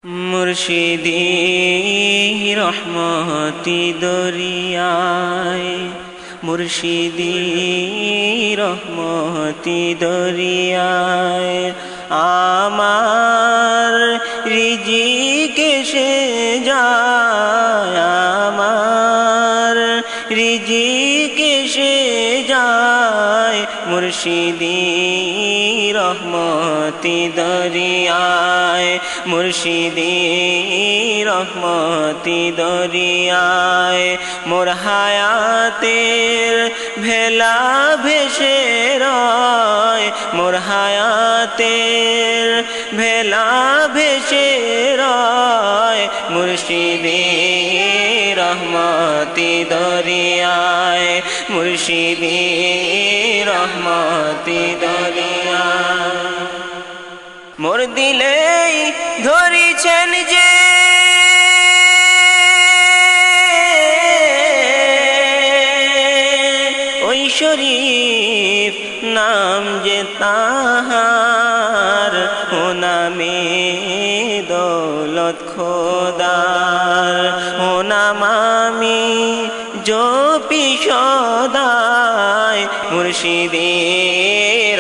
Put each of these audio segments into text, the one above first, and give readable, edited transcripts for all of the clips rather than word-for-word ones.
মুর্শিদি রহমতি দরিয়ায়, মুর্শিদি রহমতি দরিয়ায়, আমার রিজিক এসে যায়, আমার রিজিক এসে যায়, মুর্শিদি রহমতি দরিয়ায়, মুর্শিদি রহমতি দরিয়ায়। মোর হায়াতের ভেলা ভেসে রয়, মোর হায়াতের ভেলা ভেসে রয়, মুর্শিদি রহমতি দরিয়ায়, মুর্শিদি রহমতি দরিয়ায়। মোর দিলেই ধরিছেন যে ওই শরীফ নাম যে তাহার, ও নামে দৌলত খোদার, ও নাম আমি জপি সদায়, মুর্শিদি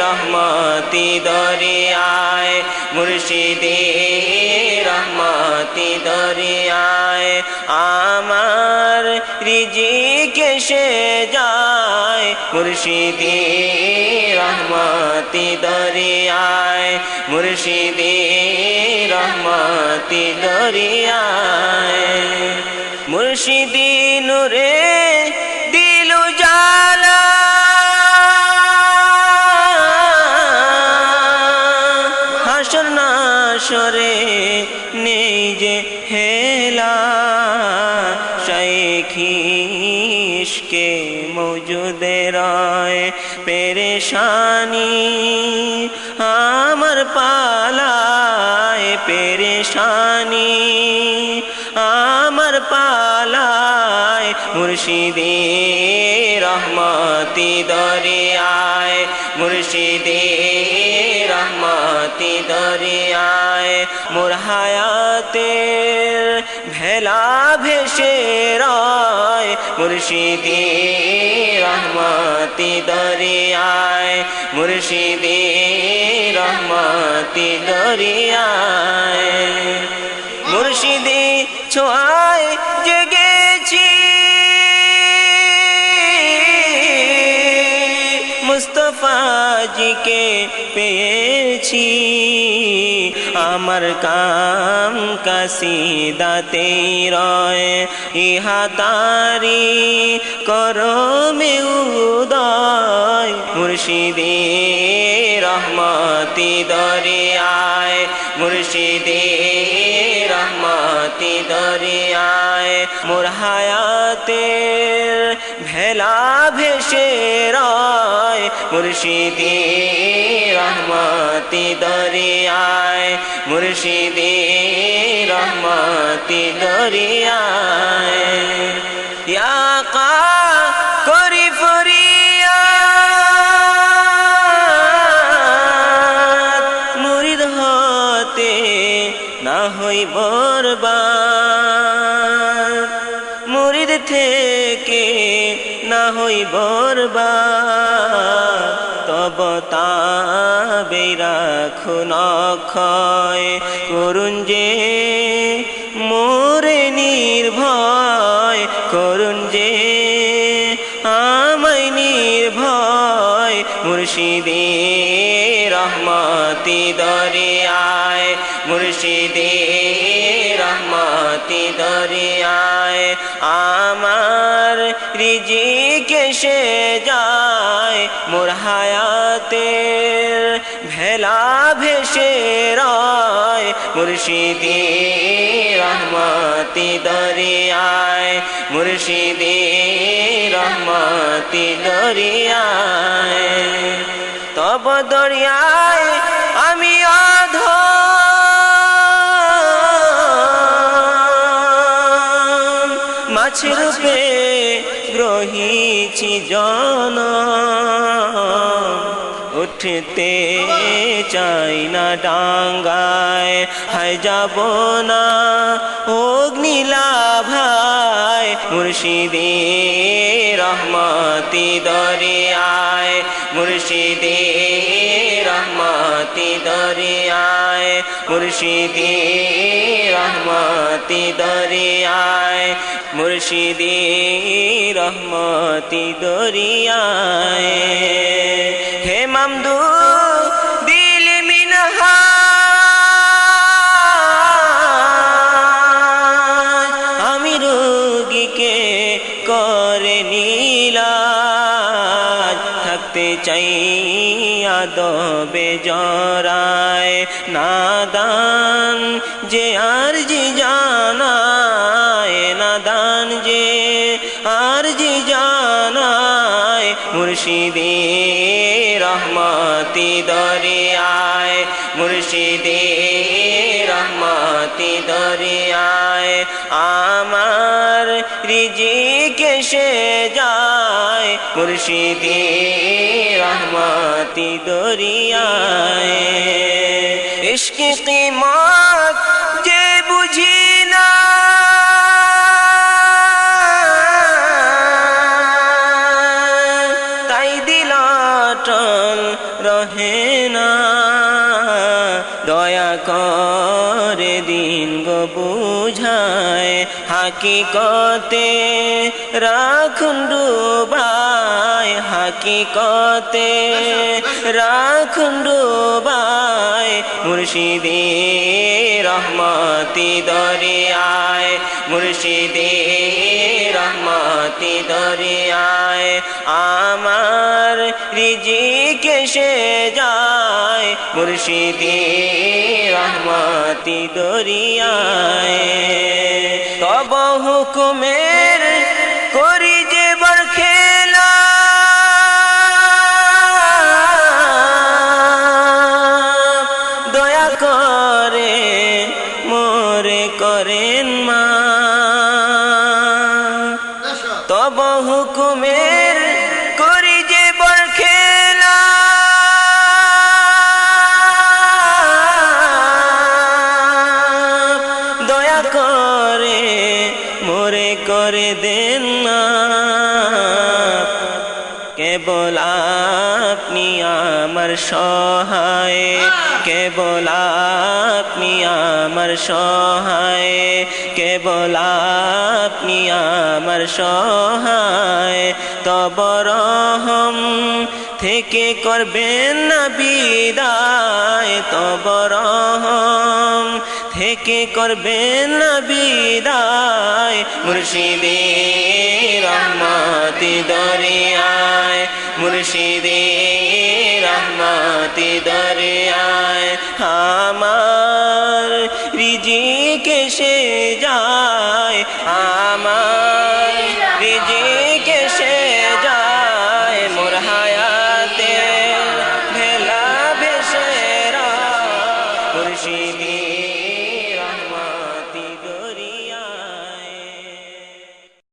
রহমতি দরিয়ায়, মুর্শিদি রহমতি দরিয়ায়। আমার রিজিক এসে যায়, মুর্শিদি রহমতি দরিয়ায়, মুর্শিদি রহমতি দরিয়ায়। মুর্শিদি নূরে দিল জালা, হাসর নাশরে নেই যে হেলা, শাইখি ইশকে মওজুদে রয়, পেরেশানি আমার পালায়, পেরেশানি আমার পালায়, মুর্শিদি রহমতি দরিয়ায়, মুর্শিদি রহমতি দরিয়ায়। মোর হায়াতের ভেলা ভেসে রয়, মুর্শিদি রহমতি দরিয়ায়, মুর্শিদি রহমতি দরিয়ায়। মুর্শিদি ছোঁয়ায় জেগেছি, মুস্তফা জিকে পেয়েছি, আমার কাম কাসিদাতেই রয়, ইহা তারি করমে উদয়, মুর্শিদি রহমতি দরিয়ায়, মুর্শিদি রহমতি দরিয়ায়। মোর হায়াতের ভেলা ভেসে রয়, মুর্শিদি রহমতি দরিয়ায়, মুর্শিদি রহমতি দরিয়ায়। ইয়া কা করি ফরিয়াদ, মুরিদ হতে না হই বরবাদ, মুরিদ থেকে না হই বরবাদ, তব তাবে রাখুন অক্ষয়, করুন যে মোরে নির্ভয়, করুন যে আমায় নির্ভয়, মুর্শিদি রহমতি দরিয়ায়, মুর্শিদি রহমতি দরিয়ায়। আমার রিজিক এসে যায়, মোর হায়াতের ভেলা ভেসে রয়, মুর্শিদি রহমতি দরিয়ায়, মুর্শিদি রহমতি দরিয়ায়। তব দরিয়ায় আমি অধম, মাছ রূপে গ্রহিছি জনম, উঠতে চাই না ডাঙ্গায় হায় যাব না অগ্নিলাভায় মুর্শিদে রহমতি দরিয়ায় মুর্শিদে রহমতি দরিয়ায় মুর্শিদে রহমতি দরিয়ায় মুর্শিদে রহমতি দরিয়ায় হে মামদু দিল মিনহা আমি রোগীকে করে নীলাজ থাকতে চাই আদবে জরায় নাদান যে আরজি জানায় নাদান যে আরজি জানায় মুর্শিদে রহমতি দরিয়ায় মুর্শিদে রহমতি দরিয়ায় আমার রিজিক এসে যায় মুর্শিদে রহমতি দরিয়ায় ইশক কিমত যে বুঝি না তাই দিল অটল রহে না দয়া করে দিন গো বুঝায় হাকিকতে রাখুন ডুবায় হাকিকতে রাখুন ডুবায় মুর্শিদে রহমতি দরিয়ায় মুর্শিদে রহমতি দরিয়ায় আমার রিজিক এসে যায় মুর্শিদে রহমতি দরিয়ায় তব হুকুমের করি যে বরখেলা দয়া করে মোরে করেন মা তব হুকুমের করি যে বরখেলা দয়া করে মোরে করে দেন না কেবল আপনি আমার সহায় কেবল আপনি আমার সহায় কেবল আপনি আমার সহায় তব রহম থেকে করবেন না বিদায় তব রহম থেকে করবেন না বিদায় মুর্শিদে রহমতি দরিয়ায় মুর্শিদে রহমতি দরিয়ায় আমার রিজিক এসে যায়